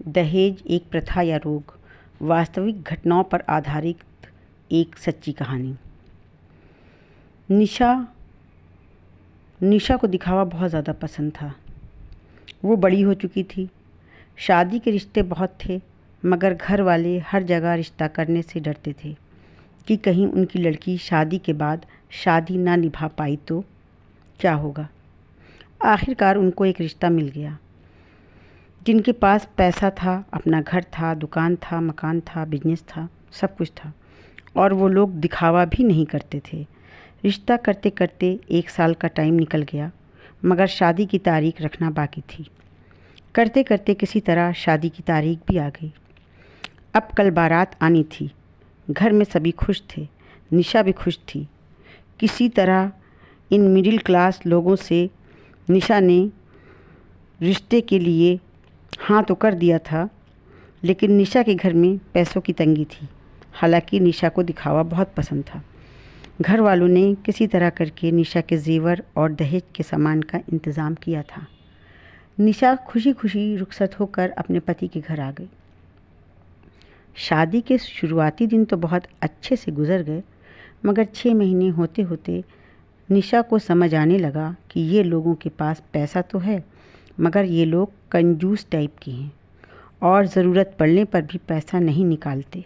दहेज एक प्रथा या रोग, वास्तविक घटनाओं पर आधारित एक सच्ची कहानी। निशा को दिखावा बहुत ज़्यादा पसंद था। वो बड़ी हो चुकी थी, शादी के रिश्ते बहुत थे, मगर घर वाले हर जगह रिश्ता करने से डरते थे कि कहीं उनकी लड़की शादी के बाद शादी ना निभा पाई तो क्या होगा। आखिरकार उनको एक रिश्ता मिल गया, जिनके पास पैसा था, अपना घर था, दुकान था, मकान था, बिजनेस था, सब कुछ था, और वो लोग दिखावा भी नहीं करते थे। रिश्ता करते करते 1 साल का टाइम निकल गया, मगर शादी की तारीख रखना बाकी थी। करते करते किसी तरह शादी की तारीख भी आ गई। अब कल बारात आनी थी। घर में सभी खुश थे, निशा भी खुश थी। किसी तरह इन मिडिल क्लास लोगों से निशा ने रिश्ते के लिए हाँ तो कर दिया था, लेकिन निशा के घर में पैसों की तंगी थी। हालांकि निशा को दिखावा बहुत पसंद था। घर वालों ने किसी तरह करके निशा के जेवर और दहेज के सामान का इंतज़ाम किया था। निशा खुशी खुशी रुखसत होकर अपने पति के घर आ गई। शादी के शुरुआती दिन तो बहुत अच्छे से गुजर गए, मगर 6 महीने होते होते निशा को समझ आने लगा कि ये लोगों के पास पैसा तो है, मगर ये लोग कंजूस टाइप के हैं और ज़रूरत पड़ने पर भी पैसा नहीं निकालते।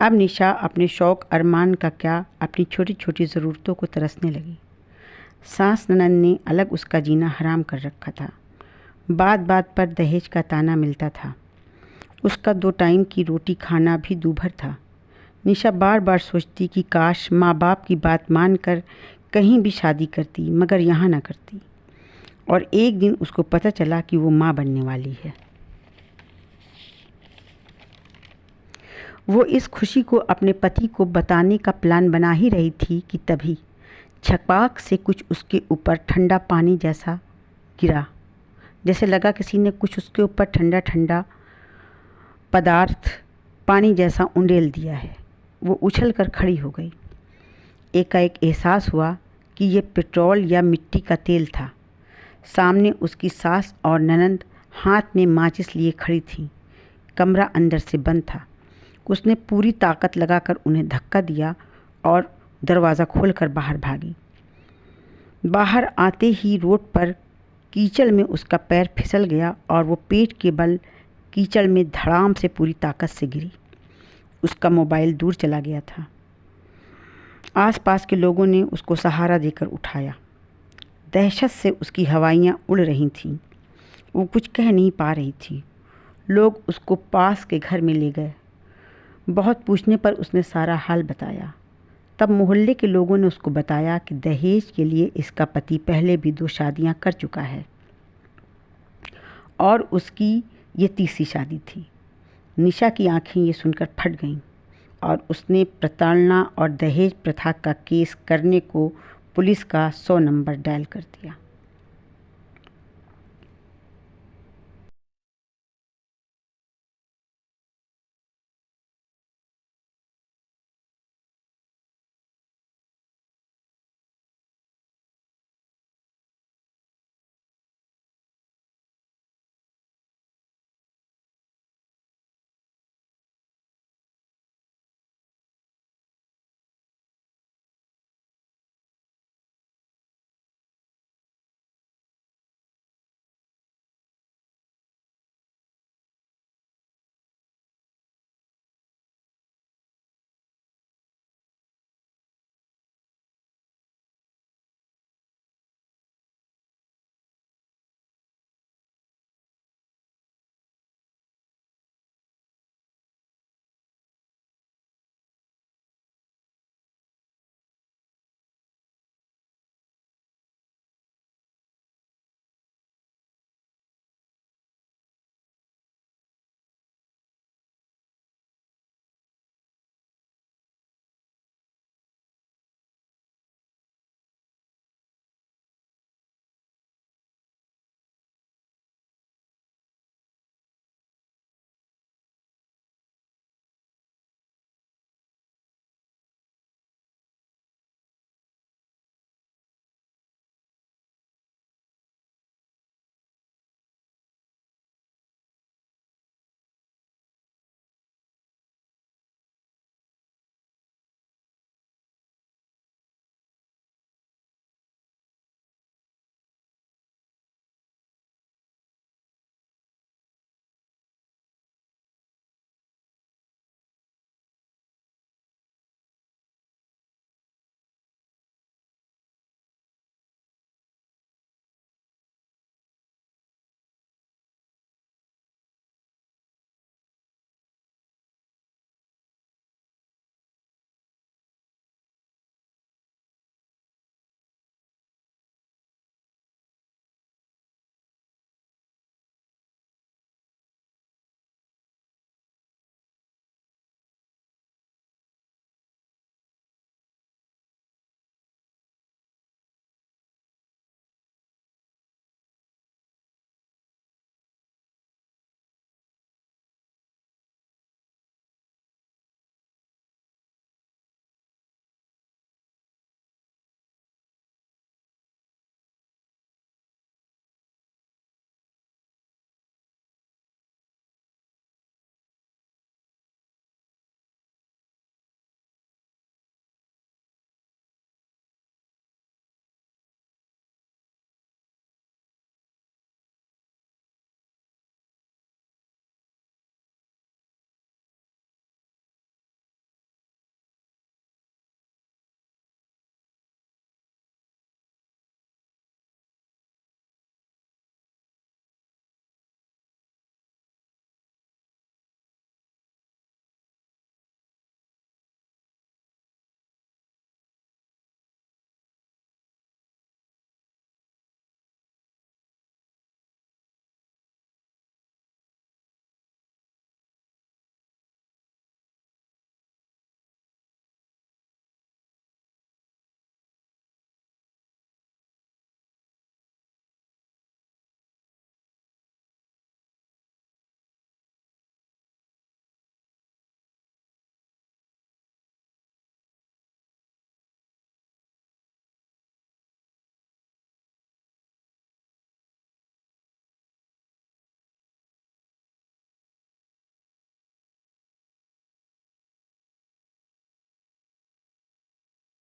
अब निशा अपने शौक़ अरमान का क्या, अपनी छोटी छोटी ज़रूरतों को तरसने लगी। सास ननद ने अलग उसका जीना हराम कर रखा था। बात बात पर दहेज का ताना मिलता था। उसका 2 टाइम की रोटी खाना भी दूभर था। निशा बार बार सोचती कि काश माँ बाप की बात मानकर कहीं भी शादी करती, मगर यहाँ ना करती। और एक दिन उसको पता चला कि वो माँ बनने वाली है। वो इस खुशी को अपने पति को बताने का प्लान बना ही रही थी कि तभी छपाक से कुछ उसके ऊपर ठंडा पानी जैसा गिरा। जैसे लगा किसी ने कुछ उसके ऊपर ठंडा ठंडा पदार्थ पानी जैसा उंडेल दिया है। वो उछल कर खड़ी हो गई। एकाएक एहसास हुआ कि ये पेट्रोल या मिट्टी का तेल था। सामने उसकी सास और ननंद हाथ में माचिस लिए खड़ी थीं। कमरा अंदर से बंद था। उसने पूरी ताकत लगाकर उन्हें धक्का दिया और दरवाज़ा खोलकर बाहर भागी। बाहर आते ही रोड पर कीचड़ में उसका पैर फिसल गया और वो पेट के बल कीचड़ में धड़ाम से पूरी ताकत से गिरी। उसका मोबाइल दूर चला गया था। आसपास के लोगों ने उसको सहारा देकर उठाया। दहशत से उसकी हवाइयाँ उड़ रही थीं। वो कुछ कह नहीं पा रही थी। लोग उसको पास के घर में ले गए। बहुत पूछने पर उसने सारा हाल बताया। तब मोहल्ले के लोगों ने उसको बताया कि दहेज के लिए इसका पति पहले भी 2 शादियां कर चुका है और उसकी ये तीसरी शादी थी। निशा की आंखें ये सुनकर फट गईं और उसने प्रताड़ना और दहेज प्रथा का केस करने को पुलिस का 100 नंबर डायल कर दिया।